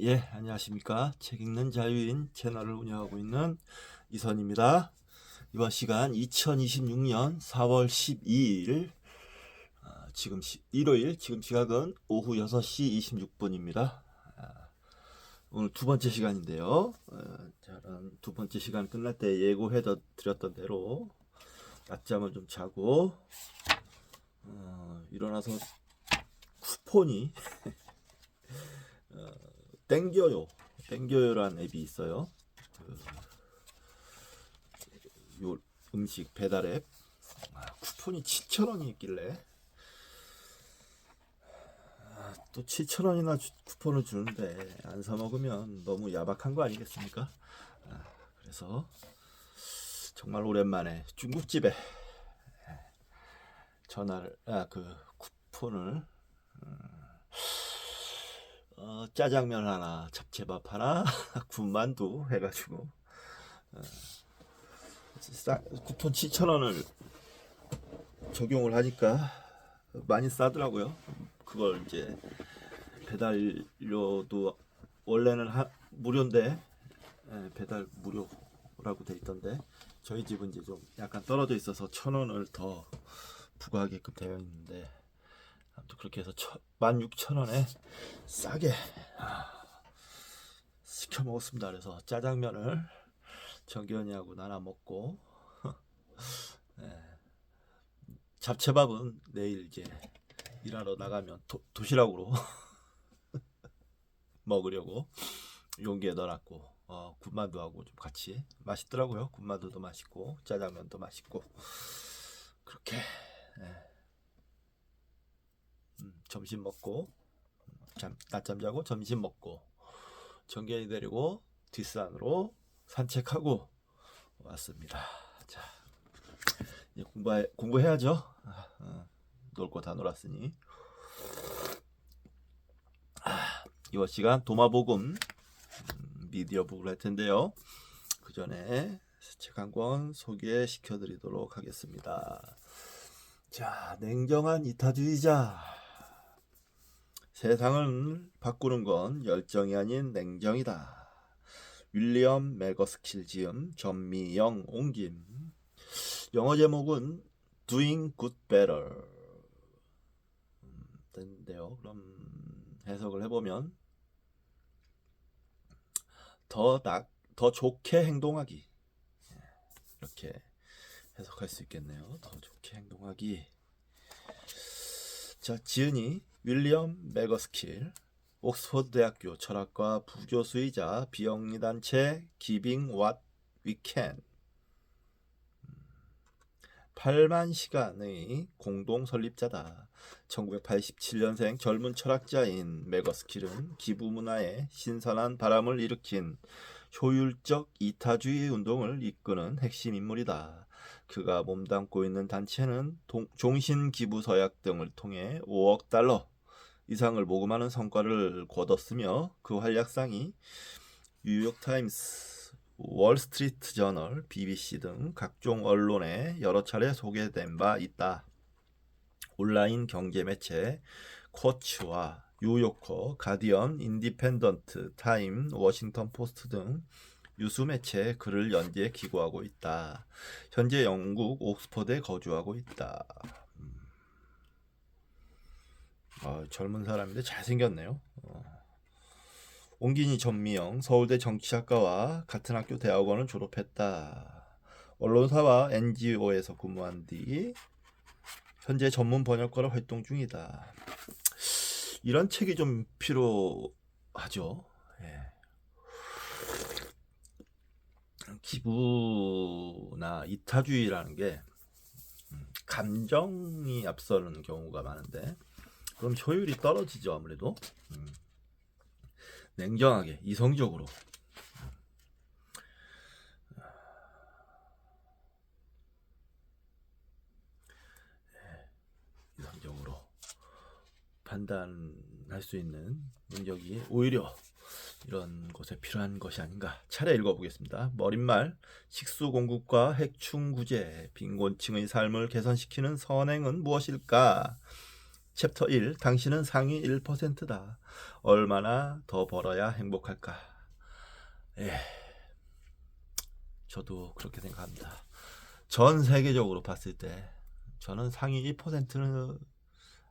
예, 안녕하십니까. 책 읽는 자유인 채널을 운영하고 있는 이선입니다. 이번 시간 2026년 4월 12일, 지금 일요일, 지금 시각은 오후 6시 26분입니다. 오늘 두 번째 시간인데요. 저는 두 번째 시간 끝날 때 예고해 드렸던 대로 낮잠을 좀 자고, 일어나서 쿠폰이 땡겨요라는 앱이 있어요. 요 음식 배달 앱. 쿠폰이 7,000원이 있길래 또 7,000원이나 쿠폰을 주는데 안 사 먹으면 너무 야박한 거 아니겠습니까? 그래서 정말 오랜만에 중국집에 쿠폰을 짜장면 하나, 잡채밥 하나, 군만두 해가지고 쿠폰 7,000원을 적용을 하니까 많이 싸더라고요. 그걸 이제 배달료도 원래는 무료인데, 배달 무료라고 돼 있던데 저희 집은 이제 좀 약간 떨어져 있어서 1,000원을 더 부과하게끔 되어 있는데, 아무튼 그렇게 해서 16,000원에 싸게 시켜 먹었습니다. 그래서 짜장면을 정기현이하고 나눠 먹고, 잡채밥은 내일 이제 일하러 나가면 도시락으로 먹으려고 용기에 넣어놨고, 군만두하고 좀 같이 맛있더라고요. 군만두도 맛있고 짜장면도 맛있고 그렇게. 점심 먹고 낮잠 자고 점심 먹고 정기현이 데리고 뒷산으로 산책하고 왔습니다. 자, 이제 공부해야죠. 놀 거 다 놀았으니. 이번 시간 도마복음 미디어북을 할 텐데요. 그 전에 책 한 권 소개시켜 드리도록 하겠습니다. 자, 냉정한 이타주의자. 세상을 바꾸는 건 열정이 아닌 냉정이다. 윌리엄 매거스킬 지음, 전미영 옮김. 영어 제목은 Doing Good Better 인데요. 그럼 해석을 해보면 더 좋게 행동하기, 이렇게 해석할 수 있겠네요. 더 좋게 행동하기. 자, 지은이 윌리엄 매거스킬, 옥스퍼드 대학교 철학과 부교수이자 비영리단체 Giving What We Can 8만 시간의 공동 설립자다. 1987년생 젊은 철학자인 매거스킬은 기부 문화에 신선한 바람을 일으킨 효율적 이타주의 운동을 이끄는 핵심 인물이다. 그가 몸담고 있는 단체는 종신 기부 서약 등을 통해 5억 달러 이상을 모금하는 성과를 거뒀으며 그 활약상이 뉴욕타임스, 월스트리트 저널, BBC 등 각종 언론에 여러 차례 소개된 바 있다. 온라인 경제 매체 쿼츠와 뉴요커, 가디언, 인디펜던트, 타임, 워싱턴 포스트 등 유수 매체에 글을 연재 기고하고 있다. 현재 영국 옥스퍼드에 거주하고 있다. 젊은 사람인데 잘생겼네요. 옹기니 전미영, 서울대 정치학과와 같은 학교 대학원을 졸업했다. 언론사와 NGO에서 근무한 뒤 현재 전문 번역가로 활동 중이다. 이런 책이 좀 필요하죠. 기부나 이타주의라는 게 감정이 앞서는 경우가 많은데, 그럼 효율이 떨어지죠. 아무래도 냉정하게 이성적으로 판단할 수 있는 능력이 오히려 이런 것에 필요한 것이 아닌가. 차례 읽어보겠습니다. 머릿말, 식수 공급과 핵충 구제, 빈곤층의 삶을 개선시키는 선행은 무엇일까? 챕터 1. 당신은 상위 1%다. 얼마나 더 벌어야 행복할까? 예, 저도 그렇게 생각합니다. 전 세계적으로 봤을 때 저는 상위 1%는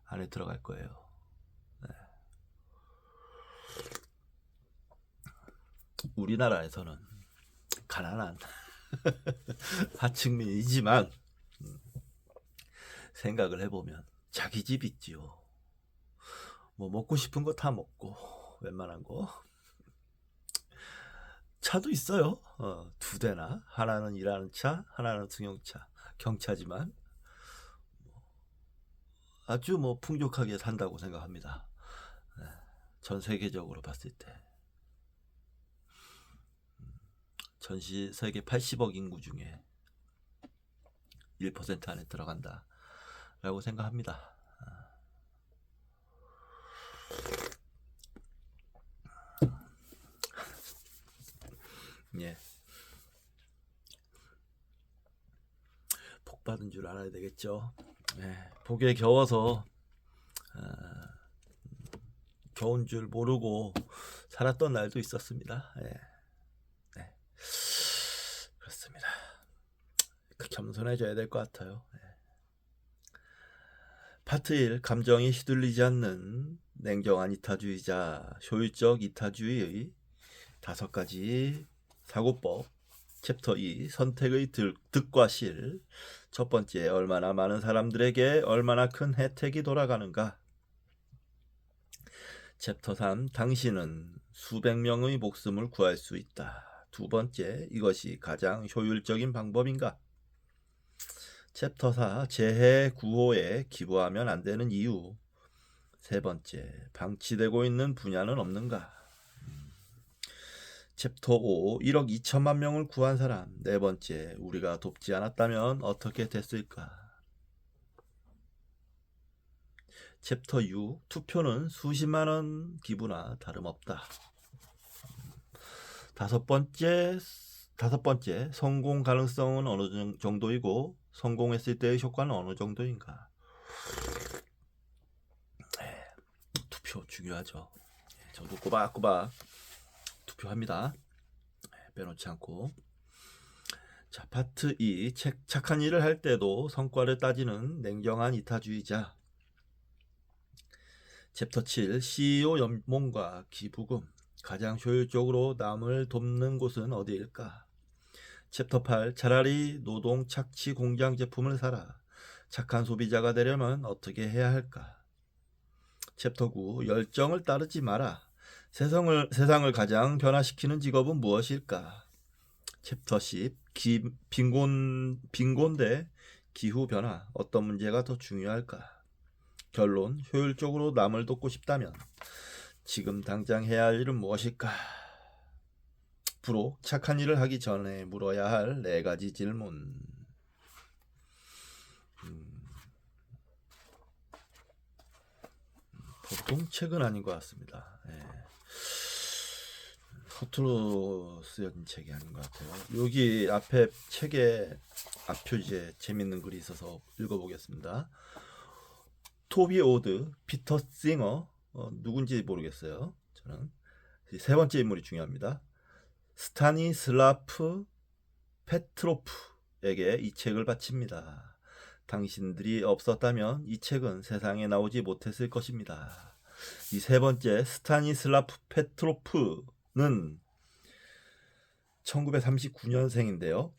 안에 들어갈 거예요. 네. 우리나라에서는 가난한 하층민이지만 생각을 해보면 자기 집 있지요. 뭐 먹고 싶은 거 다 먹고 웬만한 거 차도 있어요. 2대나 하나는 일하는 차, 하나는 승용차, 경차지만 아주 뭐 풍족하게 산다고 생각합니다. 네. 전 세계적으로 봤을 때 전시 세계 80억 인구 중에 1% 안에 들어간다 라고 생각합니다. 예. 복 받은 줄 알아야 되겠죠. 예. 복에 겨워서 겨운 줄 모르고 살았던 날도 있었습니다. 예. 네. 그렇습니다. 겸손해져야 될 것 같아요. 예. 파트 1. 감정이 휘둘리지 않는 냉정한 이타주의자, 효율적 이타주의의 5가지 사고법. 챕터 2. 선택의 득과 실. 첫 번째, 얼마나 많은 사람들에게 얼마나 큰 혜택이 돌아가는가. 챕터 3. 당신은 수백 명의 목숨을 구할 수 있다. 두 번째, 이것이 가장 효율적인 방법인가. 챕터 4. 재해 구호에 기부하면 안 되는 이유. 세 번째, 방치되고 있는 분야는 없는가. 챕터 5. 1억 2천만 명을 구한 사람. 네 번째, 우리가 돕지 않았다면 어떻게 됐을까. 챕터 6. 투표는 수십만 원 기부나 다름없다. 다섯 번째, 성공 가능성은 어느 정도이고 성공했을 때의 효과는 어느 정도인가. 투표 중요하죠. 저도 꼬박꼬박 투표합니다. 빼놓지 않고. 자, 파트 2. 착한 일을 할 때도 성과를 따지는 냉정한 이타주의자. 챕터 7. CEO 연봉과 기부금. 가장 효율적으로 남을 돕는 곳은 어디일까? 챕터 8. 차라리 노동 착취 공장 제품을 사라. 착한 소비자가 되려면 어떻게 해야 할까? 챕터 9. 열정을 따르지 마라. 세상을 가장 변화시키는 직업은 무엇일까? 챕터 10. 빈곤 대 기후변화. 어떤 문제가 더 중요할까? 결론. 효율적으로 남을 돕고 싶다면 지금 당장 해야 할 일은 무엇일까? 부록. 착한 일을 하기 전에 물어야 할 4가지 질문. 보통 책은 아닌 것 같습니다. 예. 서투로 쓰여진 책이 아닌 것 같아요. 여기 앞에 책에 앞표지에 재밌는 글이 있어서 읽어보겠습니다. 토비 오드, 피터 싱어, 누군지 모르겠어요. 저는 세 번째 인물이 중요합니다. 스타니슬라프 페트로프에게 이 책을 바칩니다. 당신들이 없었다면 이 책은 세상에 나오지 못했을 것입니다. 이 세 번째, 스타니슬라프 페트로프는 1939년생인데요.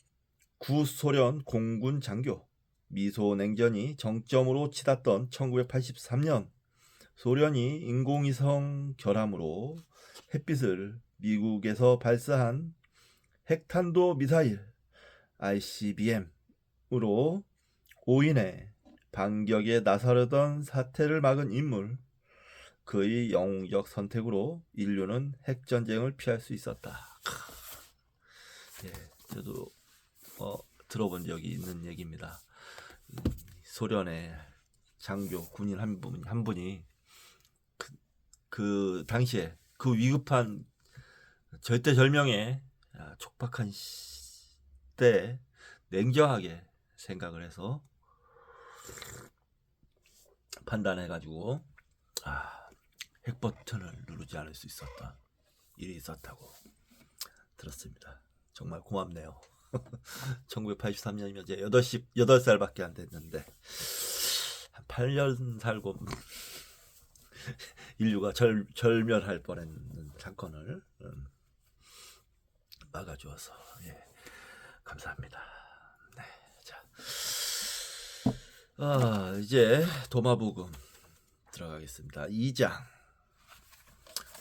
구소련 공군 장교. 미소 냉전이 정점으로 치닫던 1983년, 소련이 인공위성 결함으로 햇빛을 미국에서 발사한 핵탄도 미사일 ICBM으로 5인의 반격에 나서려던 사태를 막은 인물. 그의 영웅적 선택으로 인류는 핵전쟁을 피할 수 있었다. 예, 저도 들어본 적이 있는 얘기입니다. 소련의 장교 군인 한 분이 그 당시에 그 위급한 절대절명에 촉박한 때 냉정하게 생각을 해서 판단해가지고 핵 버튼을 누르지 않을 수 있었던 일이 있었다고 들었습니다. 정말 고맙네요. 1983년이면 이제 8살밖에 안 됐는데 한 8년 살고 인류가 절멸할 뻔했는 사건을 막아주어서 감사합니다. 네, 자, 이제 도마복음 들어가겠습니다. 2장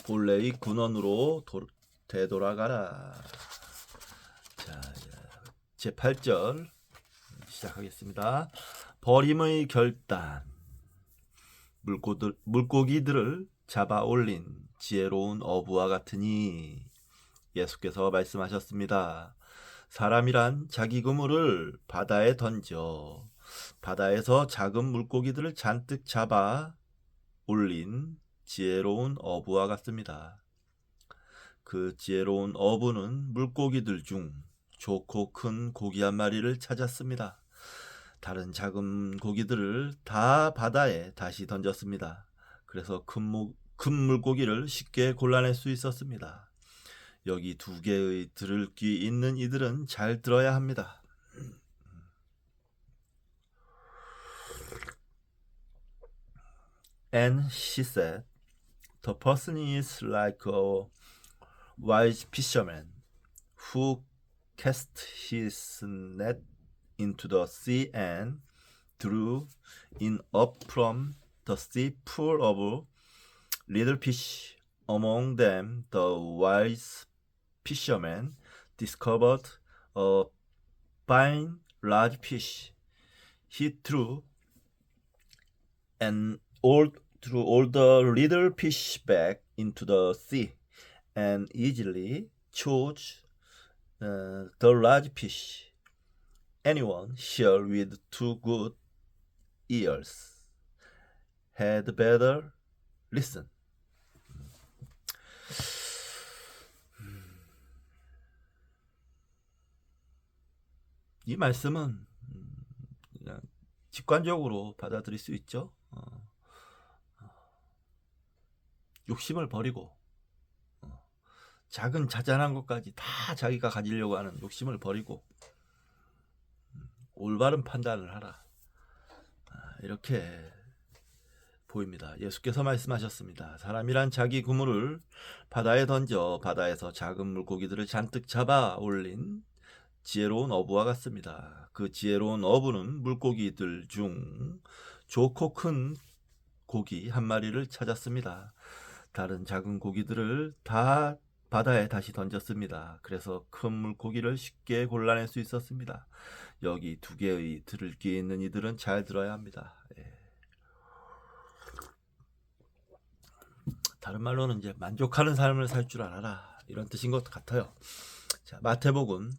본래의 군원으로 되돌아가라. 자, 제 8절 시작하겠습니다. 버림의 결단. 물고기들을 잡아 올린 지혜로운 어부와 같으니. 예수께서 말씀하셨습니다. 사람이란 자기 그물을 바다에 던져 바다에서 작은 물고기들을 잔뜩 잡아 올린 지혜로운 어부와 같습니다. 그 지혜로운 어부는 물고기들 중 좋고 큰 고기 한 마리를 찾았습니다. 다른 작은 고기들을 다 바다에 다시 던졌습니다. 그래서 큰 물고기를 쉽게 골라낼 수 있었습니다. 여기 두 개의 들을 귀 있는 이들은 잘 들어야 합니다. And she said, the person is like a wise fisherman who cast his net into the sea and drew in up from the sea full of little fish. Among them, the wise fisherman discovered a fine large fish. He threw all the little fish back into the sea and easily chose the large fish. Anyone here with two good ears had better listen. 이 말씀은 그냥 직관적으로 받아들일 수 있죠. 욕심을 버리고 작은 자잘한 것까지 다 자기가 가지려고 하는 욕심을 버리고 올바른 판단을 하라. 이렇게 보입니다. 예수께서 말씀하셨습니다. 사람이란 자기 그물을 바다에 던져 바다에서 작은 물고기들을 잔뜩 잡아 올린 지혜로운 어부와 같습니다. 그 지혜로운 어부는 물고기들 중 좋고 큰 고기 한 마리를 찾았습니다. 다른 작은 고기들을 다 바다에 다시 던졌습니다. 그래서 큰 물고기를 쉽게 골라낼 수 있었습니다. 여기 두 개의 들을 귀에 있는 이들은 잘 들어야 합니다. 다른 말로는 이제 만족하는 삶을 살 줄 알아라, 이런 뜻인 것 같아요. 자, 마태복음에도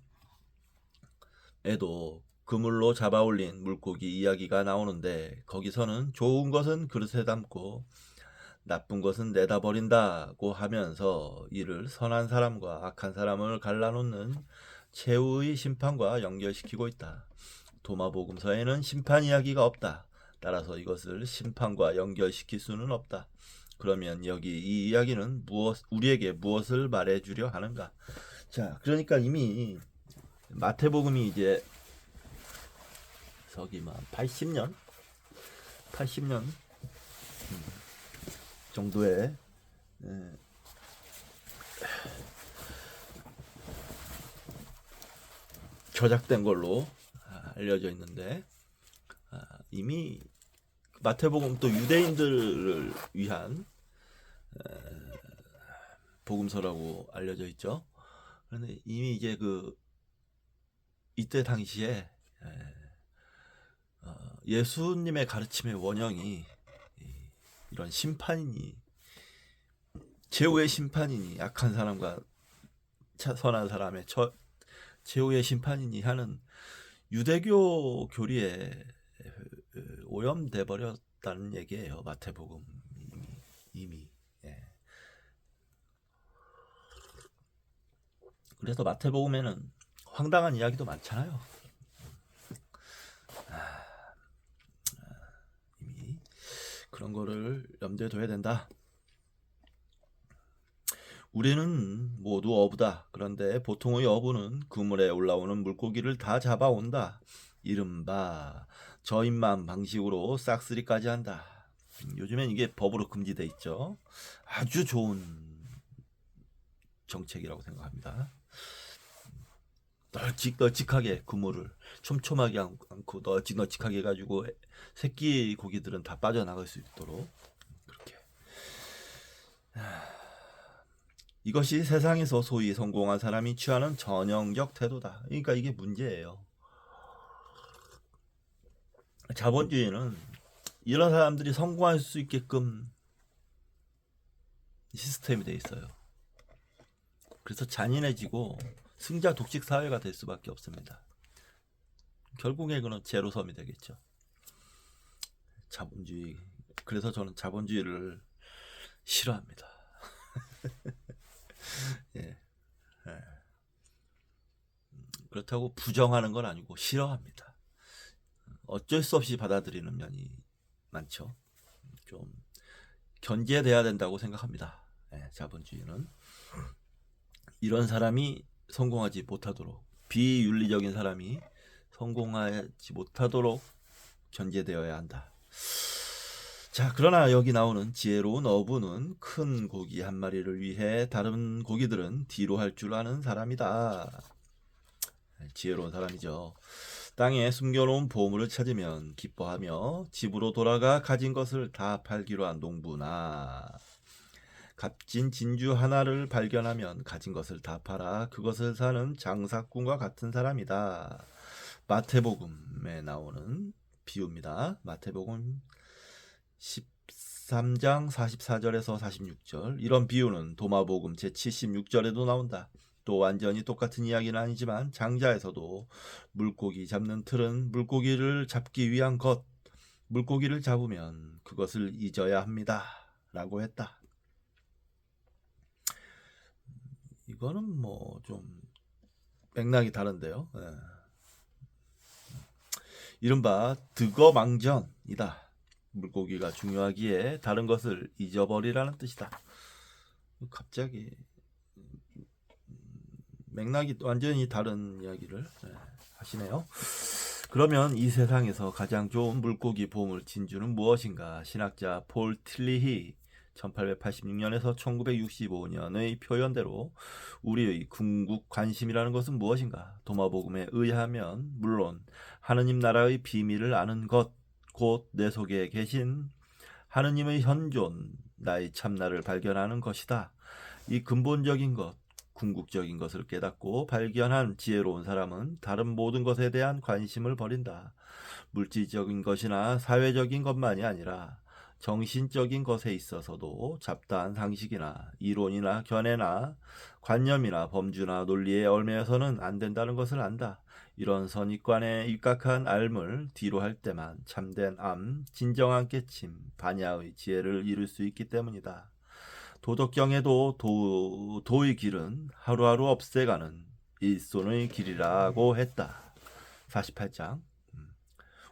그물로 잡아 올린 물고기 이야기가 나오는데 거기서는 좋은 것은 그릇에 담고 나쁜 것은 내다 버린다고 하면서 이를 선한 사람과 악한 사람을 갈라놓는 최후의 심판과 연결시키고 있다. 도마복음서에는 심판 이야기가 없다. 따라서 이것을 심판과 연결시킬 수는 없다. 그러면 여기 이 이야기는 우리에게 무엇을 말해주려 하는가? 자, 그러니까 이미 마태복음이 이제 서기만 80년 정도의 저작된 걸로 알려져 있는데 이미 마태복음 또 유대인들을 위한 복음서라고 알려져 있죠. 그런데 이미 이제 이때 당시에 예수님의 가르침의 원형이 이런 심판이니 최후의 심판이니 악한 사람과 선한 사람의 최후의 심판이니 하는 유대교 교리에 오염돼 버렸다는 얘기예요. 마태복음 이미. 그래서 마태복음에는 황당한 이야기도 많잖아요. 이미 그런 거를 염두에 둬야 된다. 우리는 모두 어부다. 그런데 보통의 어부는 그물에 올라오는 물고기를 다 잡아온다. 이른바 저인만 방식으로 싹쓸이까지 한다. 요즘엔 이게 법으로 금지돼 있죠. 아주 좋은 정책이라고 생각합니다. 널찍널찍하게 그물을 촘촘하게 않고 널찍널찍하게 해가지고 새끼 고기들은 다 빠져나갈 수 있도록 그렇게. 이것이 세상에서 소위 성공한 사람이 취하는 전형적 태도다. 그러니까 이게 문제예요. 자본주의는 이런 사람들이 성공할 수 있게끔 시스템이 돼 있어요. 그래서 잔인해지고 승자 독식 사회가 될 수밖에 없습니다. 결국에 그는 제로섬이 되겠죠. 자본주의. 그래서 저는 자본주의를 싫어합니다. 예. 예. 그렇다고 부정하는 건 아니고 싫어합니다. 어쩔 수 없이 받아들이는 면이 많죠. 좀 견제돼야 된다고 생각합니다. 예, 자본주의는 이런 사람이 성공하지 못하도록, 비윤리적인 사람이 성공하지 못하도록 견제되어야 한다. 자, 그러나 여기 나오는 지혜로운 어부는 큰 고기 한 마리를 위해 다른 고기들은 뒤로 할 줄 아는 사람이다. 지혜로운 사람이죠. 땅에 숨겨놓은 보물을 찾으면 기뻐하며 집으로 돌아가 가진 것을 다 팔기로 한 농부나 값진 진주 하나를 발견하면 가진 것을 다 팔아 그것을 사는 장사꾼과 같은 사람이다. 마태복음에 나오는 비유입니다. 마태복음 13장 44절에서 46절. 이런 비유는 도마복음 제76절에도 나온다. 또 완전히 똑같은 이야기는 아니지만 장자에서도 물고기 잡는 틀은 물고기를 잡기 위한 것, 물고기를 잡으면 그것을 잊어야 합니다. 라고 했다. 이거는 뭐 좀 맥락이 다른데요. 예. 이른바 득어망전이다. 물고기가 중요하기에 다른 것을 잊어버리라는 뜻이다. 갑자기 맥락이 완전히 다른 이야기를 하시네요. 그러면 이 세상에서 가장 좋은 물고기 보물 진주는 무엇인가? 신학자 폴 틸리히 1886년에서 1965년의 표현대로 우리의 궁극 관심이라는 것은 무엇인가? 도마복음에 의하면 물론 하느님 나라의 비밀을 아는 것, 곧 내 속에 계신 하느님의 현존, 나의 참나를 발견하는 것이다. 이 근본적인 것, 궁극적인 것을 깨닫고 발견한 지혜로운 사람은 다른 모든 것에 대한 관심을 버린다. 물질적인 것이나 사회적인 것만이 아니라 정신적인 것에 있어서도 잡다한 상식이나 이론이나 견해나 관념이나 범주나 논리에 얽매여서는 안 된다는 것을 안다. 이런 선입관에 입각한 앓을 뒤로 할 때만 참된 암, 진정한 깨침, 반야의 지혜를 이룰 수 있기 때문이다. 도덕경에도 도의 길은 하루하루 없애가는 일손의 길이라고 했다. 48장.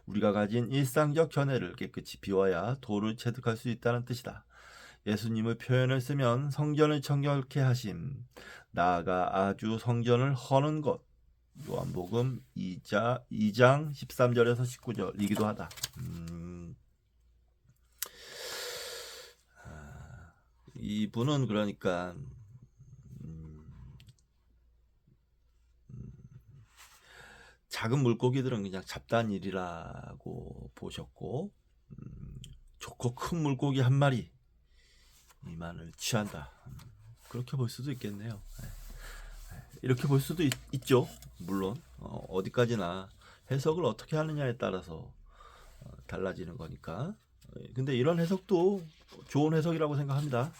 우리가 가진 일상적 견해를 깨끗이 비워야 도를 체득할 수 있다는 뜻이다. 예수님의 표현을 쓰면 성전을 청결케 하심, 나아가 아주 성전을 허는 것. 요한복음 2장 13절에서 19절이기도 하다. 이분은 그러니까 작은 물고기들은 그냥 잡다한 일이라고 보셨고 좋고 큰 물고기 한 마리 이만을 취한다. 그렇게 볼 수도 있겠네요. 이렇게 볼 수도 있죠. 물론 어디까지나 해석을 어떻게 하느냐에 따라서 달라지는 거니까. 근데 이런 해석도 좋은 해석이라고 생각합니다.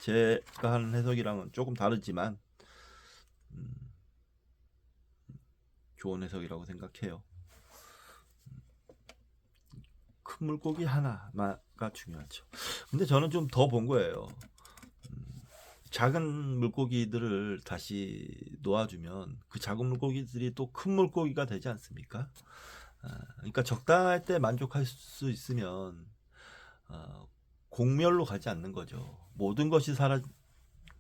제가 하는 해석이랑은 조금 다르지만 좋은 해석이라고 생각해요. 큰 물고기 하나가 중요하죠. 근데 저는 좀 더 본 거예요. 작은 물고기들을 다시 놓아주면 그 작은 물고기들이 또 큰 물고기가 되지 않습니까? 그러니까 적당할 때 만족할 수 있으면 공멸로 가지 않는 거죠. 모든 것이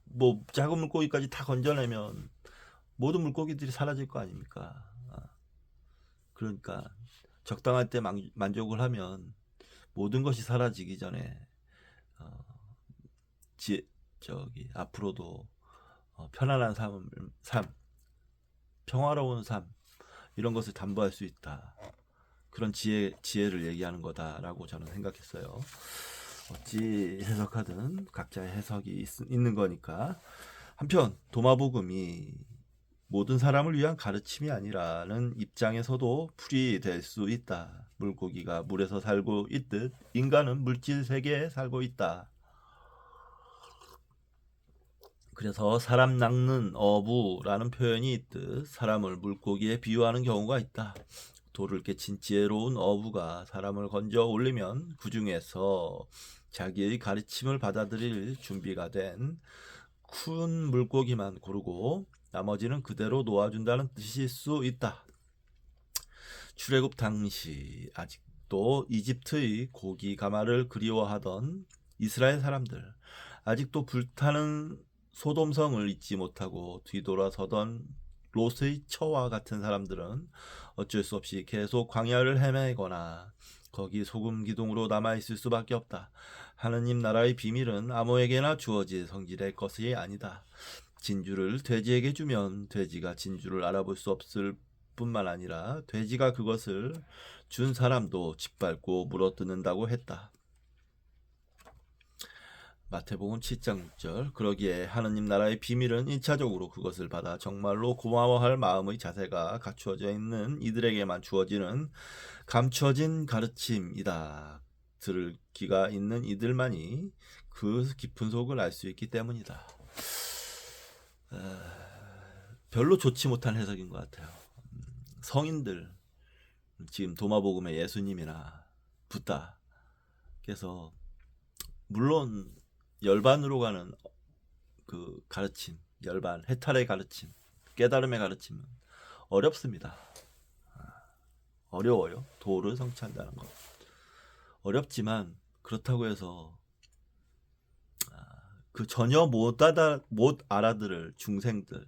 뭐 작은 물고기까지 다 건져내면 모든 물고기들이 사라질 거 아닙니까? 그러니까 적당할 때 만족을 하면 모든 것이 사라지기 전에 어, 앞으로도 편안한 삶, 평화로운 삶 이런 것을 담보할 수 있다. 그런 지혜를 얘기하는 거다라고 저는 생각했어요. 어찌 해석하든 각자의 해석이 있는 거니까. 한편 도마복음이 모든 사람을 위한 가르침이 아니라는 입장에서도 풀이될 수 있다. 물고기가 물에서 살고 있듯 인간은 물질 세계에 살고 있다. 그래서 사람 낚는 어부라는 표현이 있듯 사람을 물고기에 비유하는 경우가 있다. 돌을 깨친 지혜로운 어부가 사람을 건져 올리면 그 중에서 자기의 가르침을 받아들일 준비가 된 큰 물고기만 고르고 나머지는 그대로 놓아준다는 뜻일 수 있다. 출애굽 당시 아직도 이집트의 고기 가마를 그리워하던 이스라엘 사람들, 아직도 불타는 소돔성을 잊지 못하고 뒤돌아서던 롯의 처와 같은 사람들은 어쩔 수 없이 계속 광야를 헤매거나 거기 소금 기둥으로 남아있을 수밖에 없다. 하느님 나라의 비밀은 아무에게나 주어질 성질의 것이 아니다. 진주를 돼지에게 주면 돼지가 진주를 알아볼 수 없을 뿐만 아니라 돼지가 그것을 준 사람도 짓밟고 물어뜯는다고 했다. 마태복음 7장 6절. 그러기에 하느님 나라의 비밀은 1차적으로 그것을 받아 정말로 고마워할 마음의 자세가 갖추어져 있는 이들에게만 주어지는 감추어진 가르침이다. 들을 귀가 있는 이들만이 그 깊은 속을 알 수 있기 때문이다. 별로 좋지 못한 해석인 것 같아요. 성인들, 지금 도마복음의 예수님이나 붓다께서 물론 열반으로 가는 그 가르침, 열반, 해탈의 가르침, 깨달음의 가르침은 어렵습니다. 어려워요. 도를 성취한다는 것. 어렵지만 그렇다고 해서 그 전혀 못 알아들을 중생들,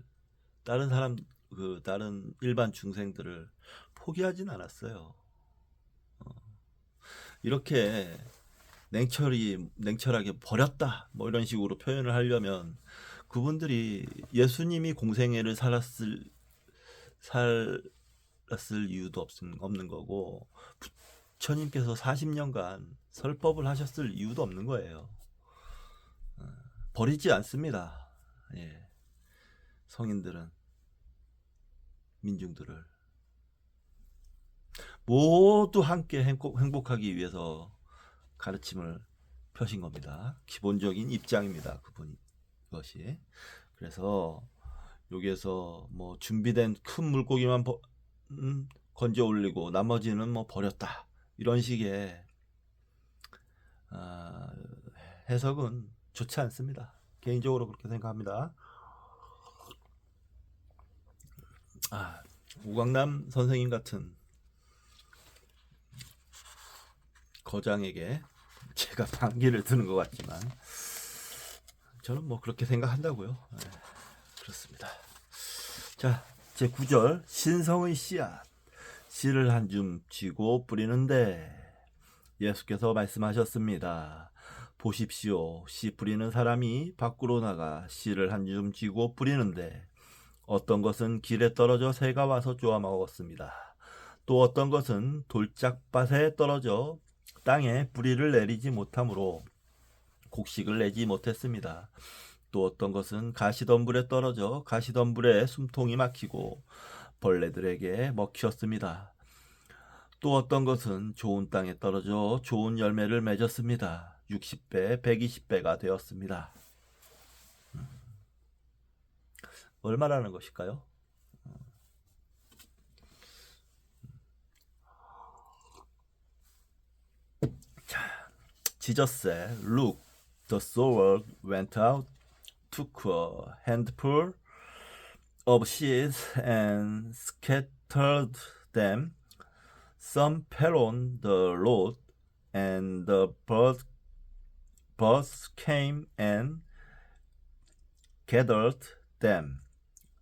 다른 일반 중생들을 포기하진 않았어요. 이렇게 냉철하게 버렸다 뭐 이런 식으로 표현을 하려면 그분들이 예수님이 공생애를 살았을 이유도 없는 거고 부처님께서 40년간 설법을 하셨을 이유도 없는 거예요. 버리지 않습니다. 예. 성인들은 민중들을 모두 함께 행복하기 위해서 가르침을 펴신 겁니다. 기본적인 입장입니다. 그것이. 그래서 여기에서 뭐 준비된 큰 물고기만 건져 올리고 나머지는 뭐 버렸다. 이런 식의 해석은 좋지 않습니다. 개인적으로 그렇게 생각합니다. 우광남 선생님 같은 거장에게 제가 반기를 드는 것 같지만 저는 뭐 그렇게 생각한다고요. 그렇습니다. 자, 제 9절. 신성의 씨앗 씨를 한 줌 쥐고 뿌리는데 예수께서 말씀하셨습니다. 보십시오. 씨 뿌리는 사람이 밖으로 나가 씨를 한 줌 쥐고 뿌리는데 어떤 것은 길에 떨어져 새가 와서 쪼아 먹었습니다. 또 어떤 것은 돌짝밭에 떨어져 땅에 뿌리를 내리지 못하므로 곡식을 내지 못했습니다. 또 어떤 것은 가시덤불에 떨어져 가시덤불에 숨통이 막히고 벌레들에게 먹혔습니다. 또 어떤 것은 좋은 땅에 떨어져 좋은 열매를 맺었습니다. 60배, 120배가 되었습니다. 뭘 말하는 것일까요? Jesus said, "Look, the sower went out, took a handful of seeds and scattered them. Some fell on the road, and the birds birds came and gathered them.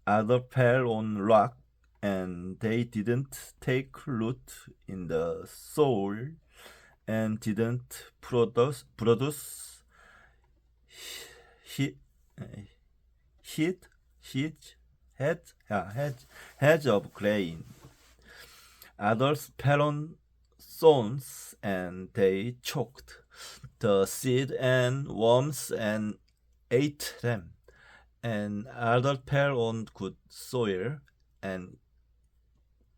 Other fell on rock, and they didn't take root in the soil and didn't produce he, heads of grain. Others fell on thorns, and they choked the seed, and worms and ate them. And others fell on good soil, and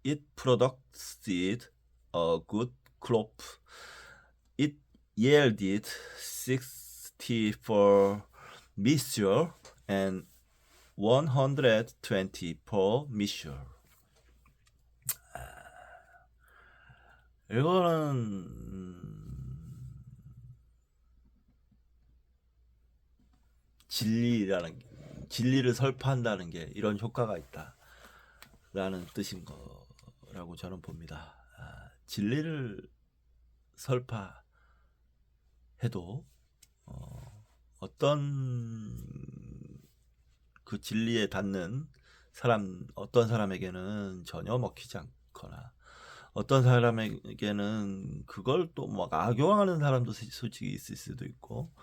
it produced a good crop. It yielded 64 measure and 120 per measure. 이거는 진리를 설파한다는 게 이런 효과가 있다라는 뜻인 거라고 저는 봅니다. 진리를 설파해도 어떤 그 진리에 닿는 어떤 사람에게는 전혀 먹히지 않거나 어떤 사람에게는 그걸 또 막 악용하는 사람도 솔직히 있을 수도 있고,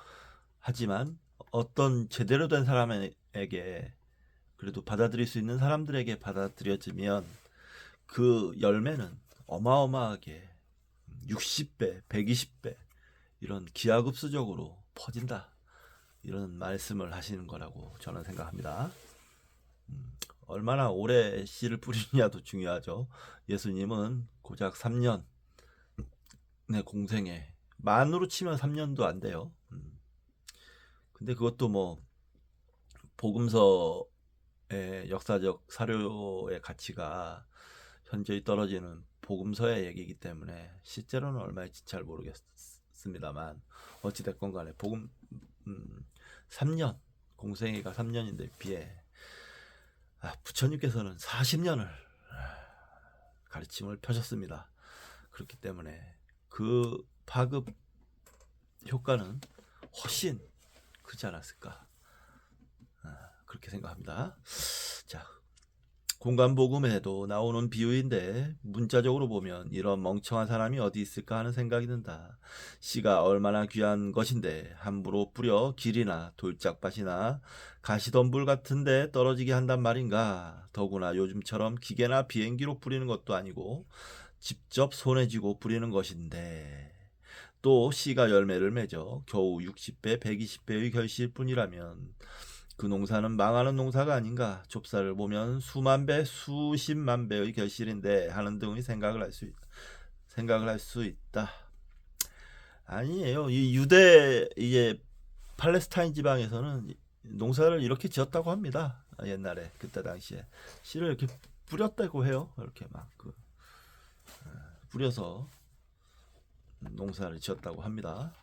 하지만 어떤 제대로 된 사람에게, 그래도 받아들일 수 있는 사람들에게 받아들여지면 그 열매는 어마어마하게 60배, 120배 이런 기하급수적으로 퍼진다, 이런 말씀을 하시는 거라고 저는 생각합니다. 얼마나 오래 씨를 뿌리느냐도 중요하죠. 예수님은 고작 3년의 공생에, 만으로 치면 3년도 안 돼요. 근데 그것도 뭐 복음서의 역사적 사료의 가치가 현저히 떨어지는 복음서의 얘기이기 때문에 실제로는 얼마일지 잘 모르겠습니다만, 어찌됐건 간에 3년, 공생애가 3년인데 비해 부처님께서는 40년을 가르침을 펴셨습니다. 그렇기 때문에 그 파급 효과는 훨씬 크지 않았을까, 그렇게 생각합니다. 자, 공간복음에도 나오는 비유인데 문자적으로 보면 이런 멍청한 사람이 어디 있을까 하는 생각이 든다. 씨가 얼마나 귀한 것인데 함부로 뿌려 길이나 돌짝밭이나 가시덤불 같은 데 떨어지게 한단 말인가. 더구나 요즘처럼 기계나 비행기로 뿌리는 것도 아니고 직접 손에 쥐고 뿌리는 것인데, 또 씨가 열매를 맺어 겨우 60배, 120배의 결실일 뿐이라면 그 농사는 망하는 농사가 아닌가. 좁쌀을 보면 수만 배, 수십만 배의 결실인데 하는 등의 생각을 할 수 있다. 아니에요. 이 유대, 이게 팔레스타인 지방에서는 농사를 이렇게 지었다고 합니다. 옛날에, 그때 당시에 씨를 이렇게 뿌렸다고 해요. 이렇게 막 뿌려서 농사를 지었다고 합니다.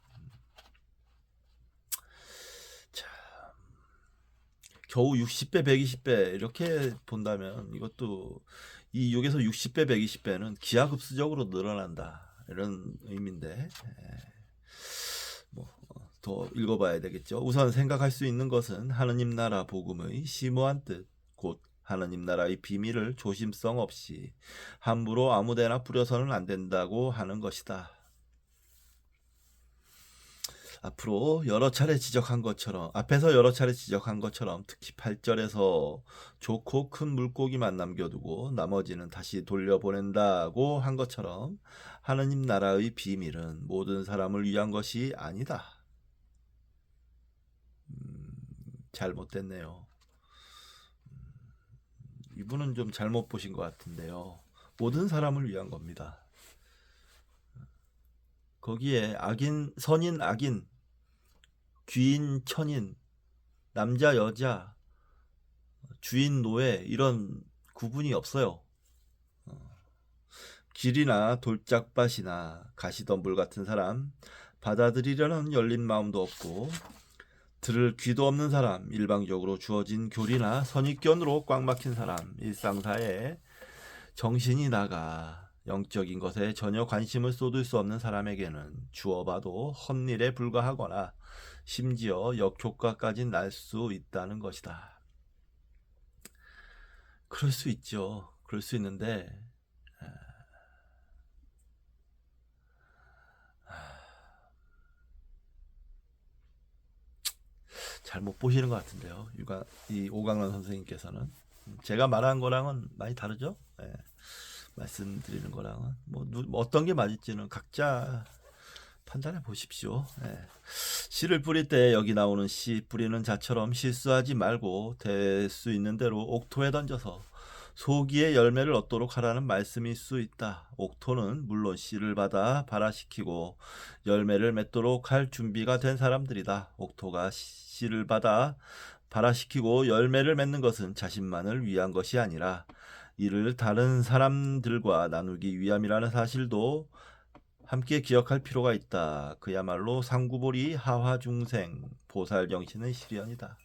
겨우 60배, 120배 이렇게 본다면 이것도 이 6에서 60배, 120배는 기하급수적으로 늘어난다, 이런 의미인데, 더 읽어봐야 되겠죠. 우선 생각할 수 있는 것은 하느님 나라 복음의 심오한 뜻, 곧 하느님 나라의 비밀을 조심성 없이 함부로 아무데나 뿌려서는 안 된다고 하는 것이다. 앞에서 여러 차례 지적한 것처럼 특히 8절에서 좋고 큰 물고기만 남겨두고 나머지는 다시 돌려보낸다고 한 것처럼 하느님 나라의 비밀은 모든 사람을 위한 것이 아니다. 잘못됐네요. 이분은 좀 잘못 보신 것 같은데요. 모든 사람을 위한 겁니다. 거기에 악인, 선인, 악인, 귀인, 천인, 남자, 여자, 주인, 노예, 이런 구분이 없어요. 길이나 돌짝밭이나 가시덤불 같은 사람, 받아들이려는 열린 마음도 없고 들을 귀도 없는 사람, 일방적으로 주어진 교리나 선입견으로 꽉 막힌 사람, 일상사에 정신이 나가 영적인 것에 전혀 관심을 쏟을 수 없는 사람에게는 주어봐도 헛일에 불과하거나 심지어 역효과까지 날 수 있다는 것이다. 그럴 수 있죠. 그럴 수 있는데 잘 못 보시는 것 같은데요. 이 오강란 선생님께서는 제가 말한 거랑은 많이 다르죠. 예, 말씀드리는 거랑은 뭐 어떤 게 맞을지는 각자 판단해 보십시오. 예. 씨를 뿌릴 때 여기 나오는 씨 뿌리는 자처럼 실수하지 말고 될 수 있는 대로 옥토에 던져서 소기의 열매를 얻도록 하라는 말씀일 수 있다. 옥토는 물론 씨를 받아 발화시키고 열매를 맺도록 할 준비가 된 사람들이다. 옥토가 씨를 받아 발화시키고 열매를 맺는 것은 자신만을 위한 것이 아니라 이를 다른 사람들과 나누기 위함이라는 사실도 함께 기억할 필요가 있다. 그야말로 상구보리 하화중생 보살정신의 실현이다.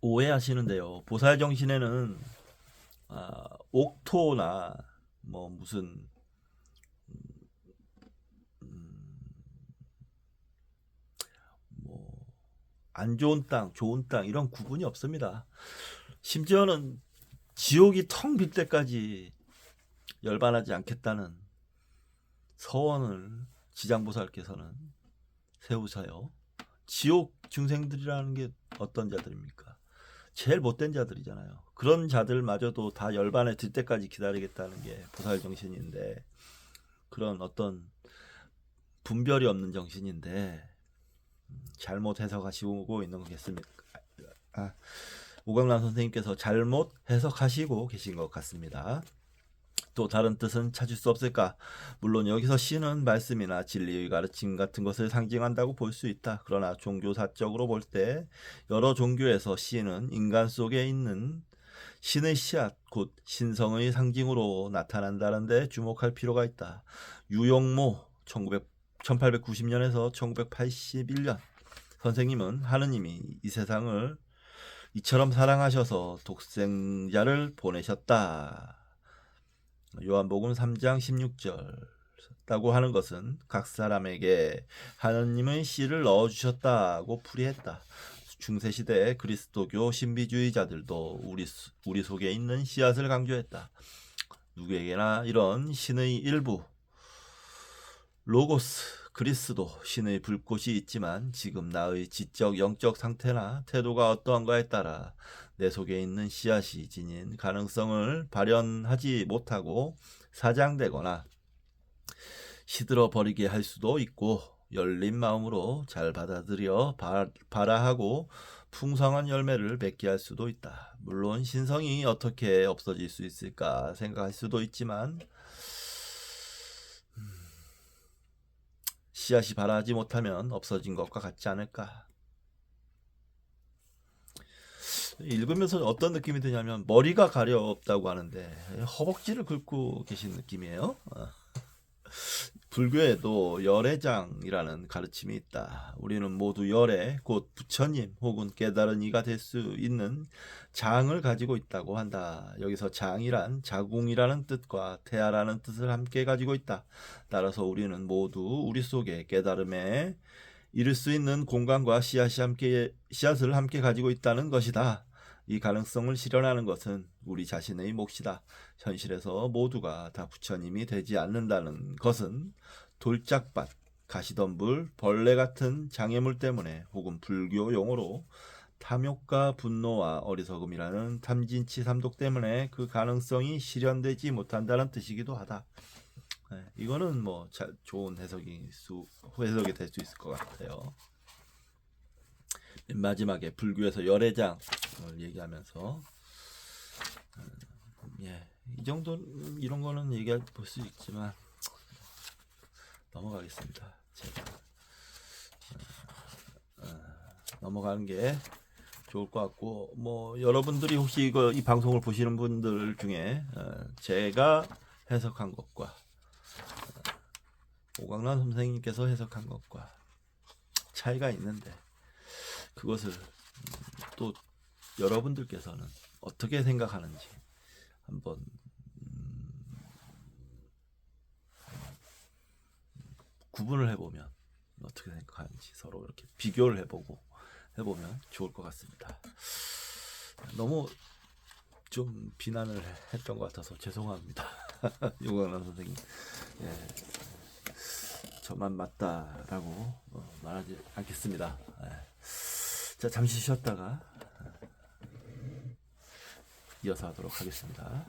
오해하시는데요. 보살정신에는 옥토나 뭐 무슨 뭐 안 좋은 땅, 좋은 땅 이런 구분이 없습니다. 심지어는 지옥이 텅 빌 때까지 열반하지 않겠다는 서원을 지장보살께서는 세우사요. 지옥 중생들이라는 게 어떤 자들입니까? 제일 못된 자들이잖아요. 그런 자들마저도 다 열반에 들 때까지 기다리겠다는 게 보살 정신인데, 그런 어떤 분별이 없는 정신인데 잘못 해석하시고 있는 거겠습니까? 오강란 선생님께서 잘못 해석하시고 계신 것 같습니다. 또 다른 뜻은 찾을 수 없을까? 물론 여기서 씨는 말씀이나 진리의 가르침 같은 것을 상징한다고 볼 수 있다. 그러나 종교사적으로 볼 때 여러 종교에서 씨는 인간 속에 있는 신의 씨앗, 곧 신성의 상징으로 나타난다는 데 주목할 필요가 있다. 유용모 1890년에서 1981년 선생님은 하느님이 이 세상을 이처럼 사랑하셔서 독생자를 보내셨다. 요한복음 3장 16절 라고 하는 것은 각 사람에게 하느님의 씨를 넣어주셨다고 풀이했다. 중세시대 그리스도교 신비주의자들도 우리 속에 있는 씨앗을 강조했다. 누구에게나 이런 신의 일부, 로고스, 그리스도, 신의 불꽃이 있지만 지금 나의 지적, 영적 상태나 태도가 어떠한가에 따라 내 속에 있는 씨앗이 지닌 가능성을 발현하지 못하고 사장되거나 시들어 버리게 할 수도 있고, 열린 마음으로 잘 받아들여 발화하고 풍성한 열매를 맺게 할 수도 있다. 물론 신성이 어떻게 없어질 수 있을까 생각할 수도 있지만 씨앗이 발하지 못하면 없어진 것과 같지 않을까. 읽으면서 어떤 느낌이 드냐면 머리가 가렵다고 하는데 허벅지를 긁고 계신 느낌이에요. 불교에도 열애장이라는 가르침이 있다. 우리는 모두 열애, 곧 부처님 혹은 깨달은 이가 될 수 있는 장을 가지고 있다고 한다. 여기서 장이란 자궁이라는 뜻과 태아라는 뜻을 함께 가지고 있다. 따라서 우리는 모두 우리 속에 깨달음에 이룰 수 있는 공간과 씨앗을 함께 가지고 있다는 것이다. 이 가능성을 실현하는 것은 우리 자신의 몫이다. 현실에서 모두가 다 부처님이 되지 않는다는 것은 돌짝밭, 가시덤불, 벌레 같은 장애물 때문에, 혹은 불교 용어로 탐욕과 분노와 어리석음이라는 탐진치 삼독 때문에 그 가능성이 실현되지 못한다는 뜻이기도 하다. 이거는 뭐 좋은 해석이 될 수 있을 것 같아요. 마지막에 불교에서 열애장을 얘기하면서 이 정도 이런 거는 얘기할 볼 수 있지만 넘어가겠습니다. 제가 넘어가는 게 좋을 것 같고, 뭐 여러분들이 혹시 이 방송을 보시는 분들 중에 제가 해석한 것과 오광란 선생님께서 해석한 것과 차이가 있는데, 그것을 또 여러분들께서는 어떻게 생각하는지 한번 구분을 해보면 어떻게 생각하는지 서로 이렇게 비교를 해보면 좋을 것 같습니다. 너무 좀 비난을 했던 것 같아서 죄송합니다. 유관원 선생님. 예, 저만 맞다라고 말하지 않겠습니다. 예. 자, 잠시 쉬었다가 이어서 하도록 하겠습니다.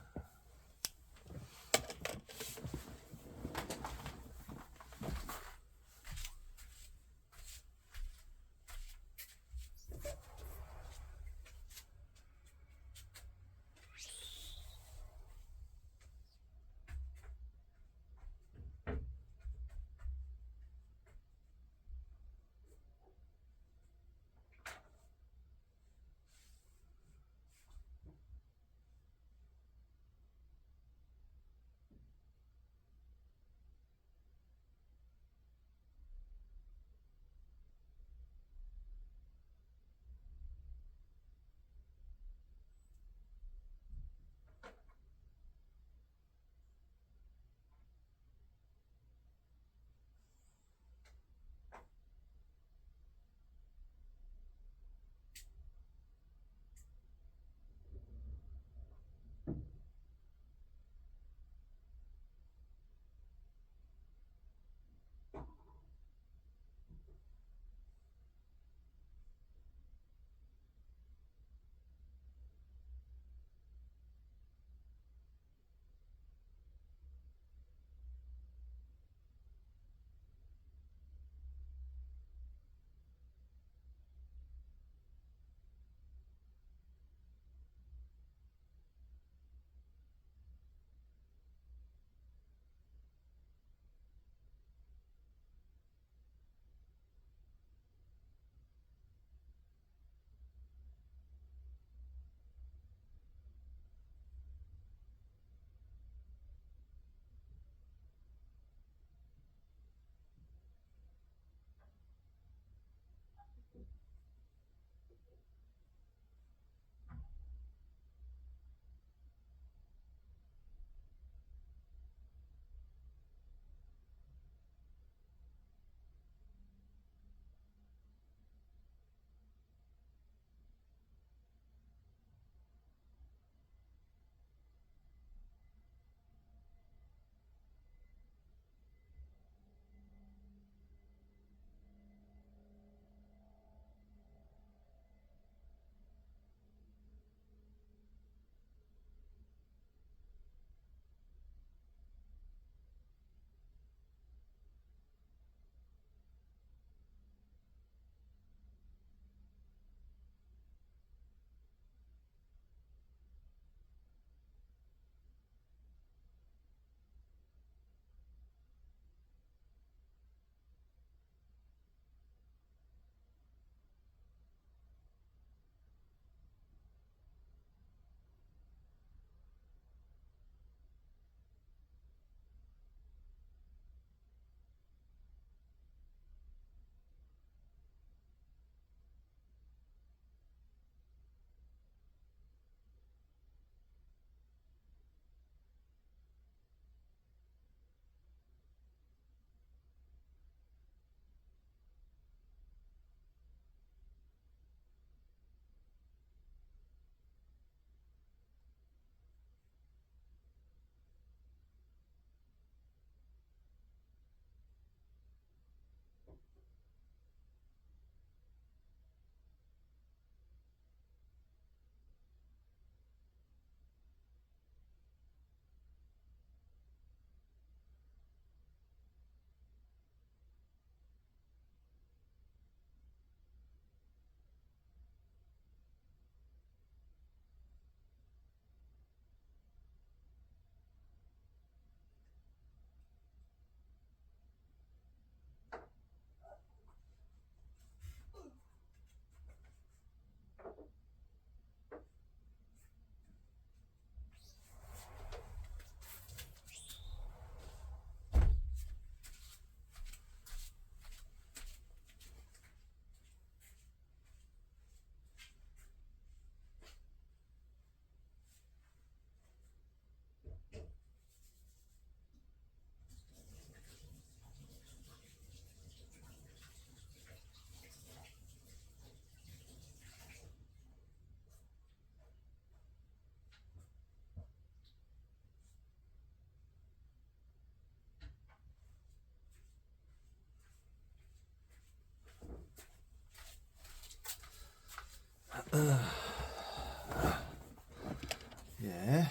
예.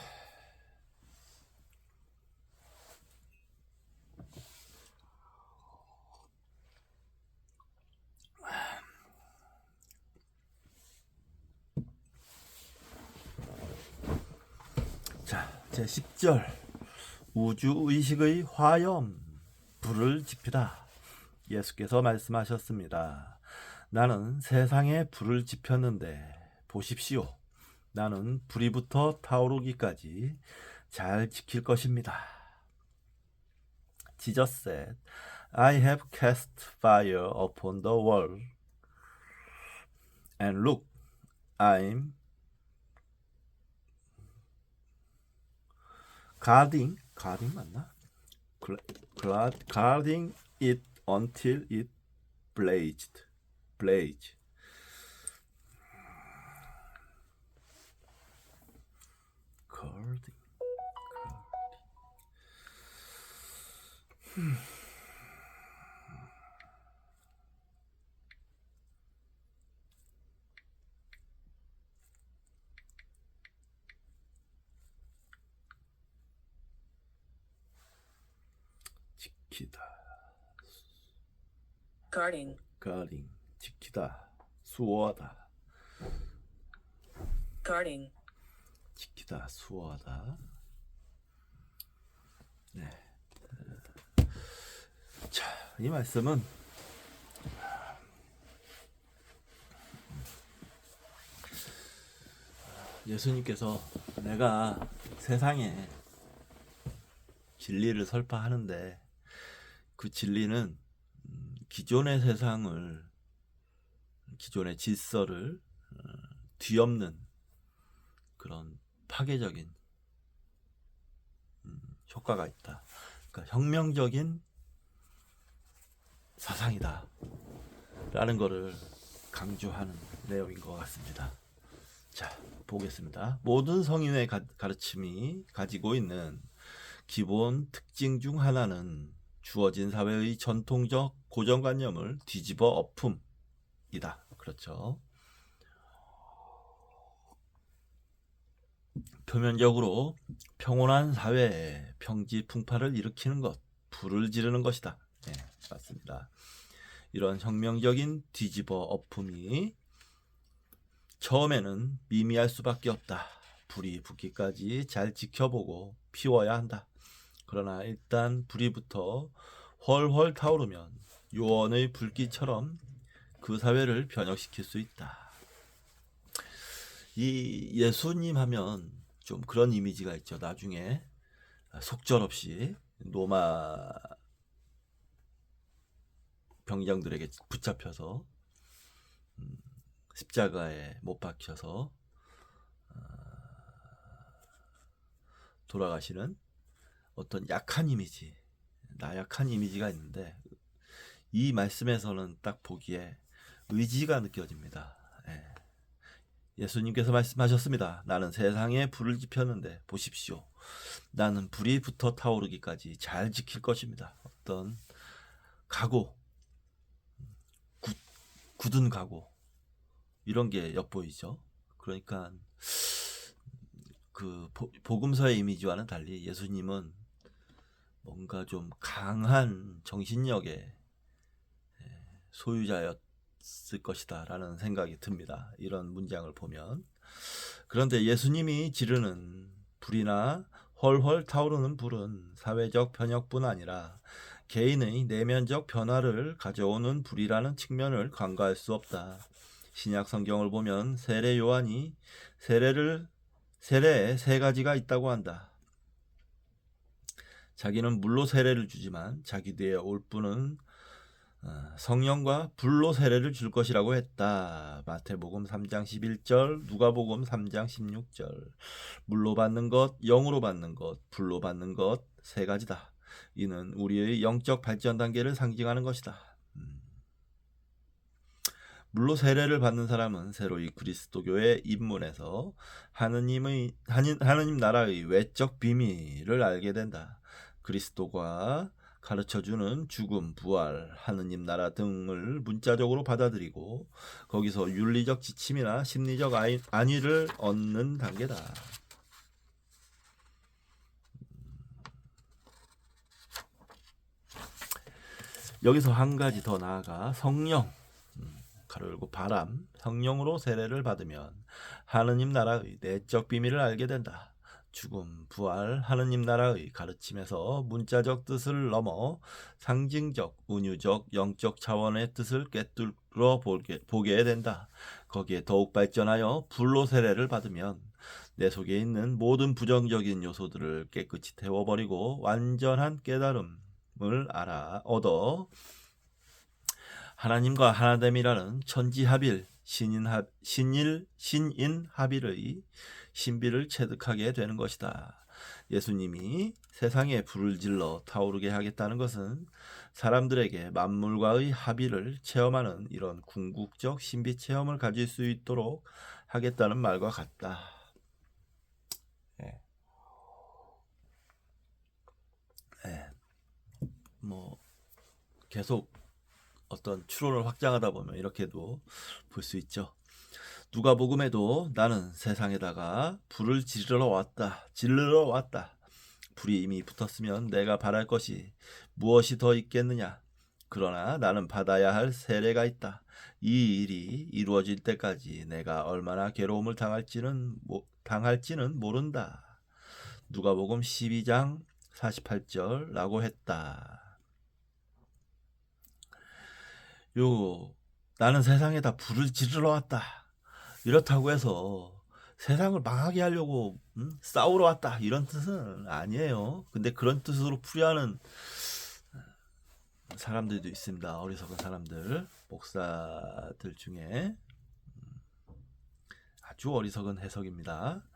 자, 제 10절. 우주의식의 화염, 불을 지피다. 예수께서 말씀하셨습니다. 나는 세상에 불을 지폈는데 보십시오. 나는 불이 붙어 타오르기까지 잘 지킬 것입니다. Jesus said, I have cast fire upon the world, and look, I'm guarding 맞나? Guarding it until it blazed. Guarding. 지키다. guarding, 지키다. 수호하다. guarding, 지키다. 수호하다. 네. 자, 이 말씀은 예수님께서 내가 세상에 진리를 설파하는데 그 진리는 기존의 세상을, 기존의 질서를 뒤엎는 그런 파괴적인 효과가 있다. 그러니까 혁명적인 사상이다 라는 거를 강조하는 내용인 것 같습니다. 자, 보겠습니다. 모든 성인의 가르침이 가지고 있는 기본 특징 중 하나는 주어진 사회의 전통적 고정관념을 뒤집어 엎음이다. 그렇죠. 표면적으로 평온한 사회에 평지풍파를 일으키는 것, 불을 지르는 것이다. 네, 맞습니다. 이런 혁명적인 뒤집어 엎음이 처음에는 미미할 수밖에 없다. 불이 붙기까지 잘 지켜보고 피워야 한다. 그러나 일단 불이 붙어 훨훨 타오르면 요원의 불길처럼 그 사회를 변혁시킬 수 있다. 이 예수님 하면 좀 그런 이미지가 있죠. 나중에 속절없이 로마 병장들에게 붙잡혀서 십자가에 못 박혀서 돌아가시는 어떤 약한 이미지, 나약한 이미지가 있는데 이 말씀에서는 딱 보기에 의지가 느껴집니다. 예수님께서 말씀하셨습니다. 나는 세상에 불을 지폈는데 보십시오. 나는 불이 붙어 타오르기까지 잘 지킬 것입니다. 어떤 각오, 굳은 각오, 이런 게 엿보이죠. 그러니까 그 복음서의 이미지와는 달리 예수님은 뭔가 좀 강한 정신력의 소유자였을 것이다 라는 생각이 듭니다. 이런 문장을 보면. 그런데 예수님이 지르는 불이나 훨훨 타오르는 불은 사회적 변혁뿐 아니라 개인의 내면적 변화를 가져오는 불이라는 측면을 간과할 수 없다. 신약 성경을 보면 세례 요한이 세례에 세 가지가 있다고 한다. 자기는 물로 세례를 주지만 자기 뒤에 올 분은 성령과 불로 세례를 줄 것이라고 했다. 마태복음 3장 11절, 누가복음 3장 16절. 물로 받는 것, 영으로 받는 것, 불로 받는 것, 세 가지다. 이는 우리의 영적 발전 단계를 상징하는 것이다. 물로 세례를 받는 사람은 새로이 그리스도교에 입문해서 하느님 나라의 외적 비밀을 알게 된다. 그리스도가 가르쳐주는 죽음, 부활, 하느님 나라 등을 문자적으로 받아들이고 거기서 윤리적 지침이나 심리적 안위를 얻는 단계다. 여기서 한 가지 더 나아가 성령, 가로 열고 바람, 성령으로 세례를 받으면 하느님 나라의 내적 비밀을 알게 된다. 죽음, 부활, 하느님 나라의 가르침에서 문자적 뜻을 넘어 상징적, 은유적, 영적 차원의 뜻을 꿰뚫어 보게 된다. 거기에 더욱 발전하여 불로 세례를 받으면 내 속에 있는 모든 부정적인 요소들을 깨끗이 태워버리고 완전한 깨달음을 얻어 하나님과 하나됨이라는 천지합일, 신인합일의 신비를 체득하게 되는 것이다. 예수님이 세상에 불을 질러 타오르게 하겠다는 것은 사람들에게 만물과의 합일을 체험하는 이런 궁극적 신비 체험을 가질 수 있도록 하겠다는 말과 같다. 계속 어떤 추론을 확장하다 보면 이렇게도 볼 수 있죠. 누가복음에도 나는 세상에다가 불을 지르러 왔다. 불이 이미 붙었으면 내가 바랄 것이 무엇이 더 있겠느냐. 그러나 나는 받아야 할 세례가 있다. 이 일이 이루어질 때까지 내가 얼마나 괴로움을 당할지는 모른다. 누가복음 12장 48절라고 했다. 나는 세상에다 불을 지르러 왔다. 이렇다고 해서 세상을 망하게 하려고 싸우러 왔다. 이런 뜻은 아니에요. 근데 그런 뜻으로 풀이하는 사람들도 있습니다. 어리석은 사람들, 목사들 중에 아주 어리석은 해석입니다.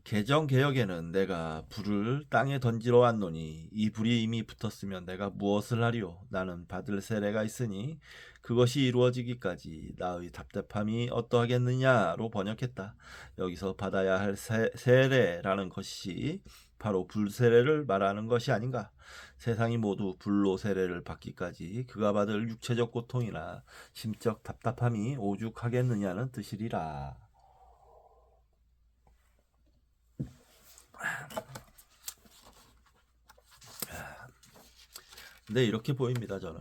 개정개혁에는 내가 불을 땅에 던지러 왔노니 이 불이 이미 붙었으면 내가 무엇을 하리요. 나는 받을 세례가 있으니 그것이 이루어지기까지 나의 답답함이 어떠하겠느냐로 번역했다. 여기서 받아야 할 세례라는 것이 바로 불세례를 말하는 것이 아닌가. 세상이 모두 불로 세례를 받기까지 그가 받을 육체적 고통이나 심적 답답함이 오죽하겠느냐는 뜻이리라. 네, 이렇게 보입니다. 저는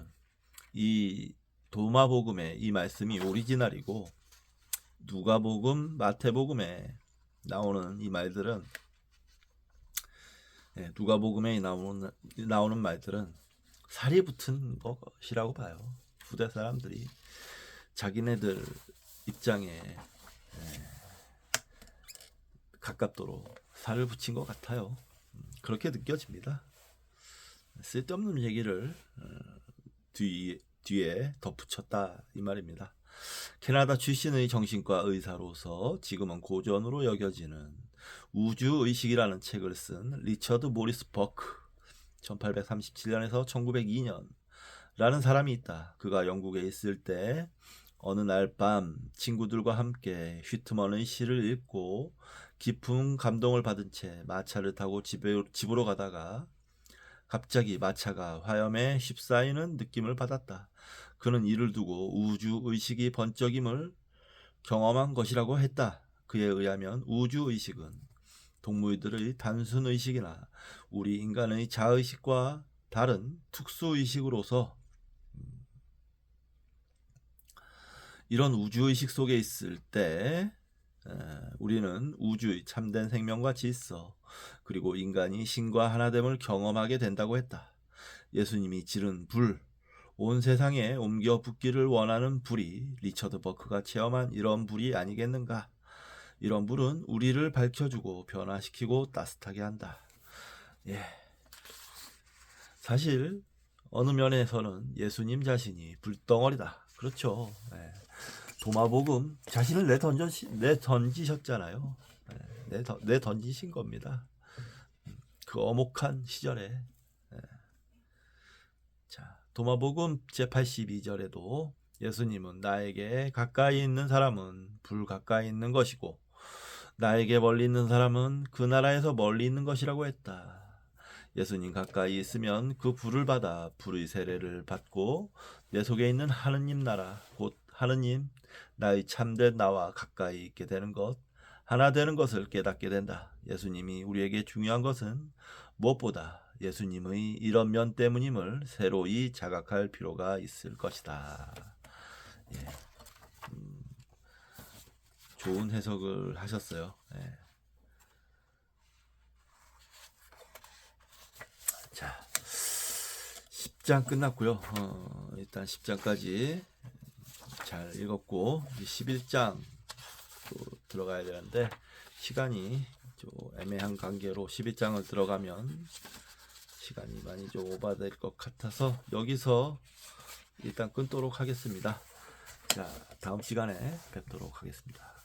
이 도마복음의 이 말씀이 오리지널이고 누가복음, 마태복음에 나오는 이 말들은 누가복음에 나오는 말들은 살이 붙은 것이라고 봐요. 후대 사람들이 자기네들 입장에 가깝도록 살을 붙인 것 같아요. 그렇게 느껴집니다. 쓸데없는 얘기를 뒤에 덧붙였다 이 말입니다. 캐나다 출신의 정신과 의사로서 지금은 고전으로 여겨지는 우주의식이라는 책을 쓴 리처드 모리스 버크 1837년에서 1902년 라는 사람이 있다. 그가 영국에 있을 때 어느 날 밤 친구들과 함께 휘트먼의 시를 읽고 깊은 감동을 받은 채 마차를 타고 집으로 가다가 갑자기 마차가 화염에 휩싸이는 느낌을 받았다. 그는 이를 두고 우주의식이 번쩍임을 경험한 것이라고 했다. 그에 의하면 우주의식은 동물들의 단순의식이나 우리 인간의 자의식과 다른 특수의식으로서 이런 우주의식 속에 있을 때 우리는 우주의 참된 생명과 질서 그리고 인간이 신과 하나됨을 경험하게 된다고 했다. 예수님이 지른 불, 온 세상에 옮겨 붙기를 원하는 불이 리처드 버크가 체험한 이런 불이 아니겠는가? 이런 불은 우리를 밝혀주고 변화시키고 따뜻하게 한다. 사실 어느 면에서는 예수님 자신이 불덩어리다. 그렇죠. 도마복음 자신을 내던지셨잖아요. 내던지신 겁니다. 그 엄혹한 시절에. 자, 도마복음 제82절에도 예수님은 나에게 가까이 있는 사람은 불 가까이 있는 것이고 나에게 멀리 있는 사람은 그 나라에서 멀리 있는 것이라고 했다. 예수님 가까이 있으면 그 불을 받아 불의 세례를 받고 내 속에 있는 하느님 나라 곧 하느님 나의 참된 나와 가까이 있게 되는 것, 하나 되는 것을 깨닫게 된다. 예수님이 우리에게 중요한 것은 무엇보다 예수님의 이런 면 때문임을 새로이 자각할 필요가 있을 것이다. 예. 좋은 해석을 하셨어요. 예. 자, 10장 끝났고요. 일단 10장까지 잘 읽었고 이제 11장 또 들어가야 되는데 시간이 좀 애매한 관계로 11장을 들어가면 시간이 많이 좀 오버될 것 같아서 여기서 일단 끊도록 하겠습니다. 자, 다음 시간에 뵙도록 하겠습니다.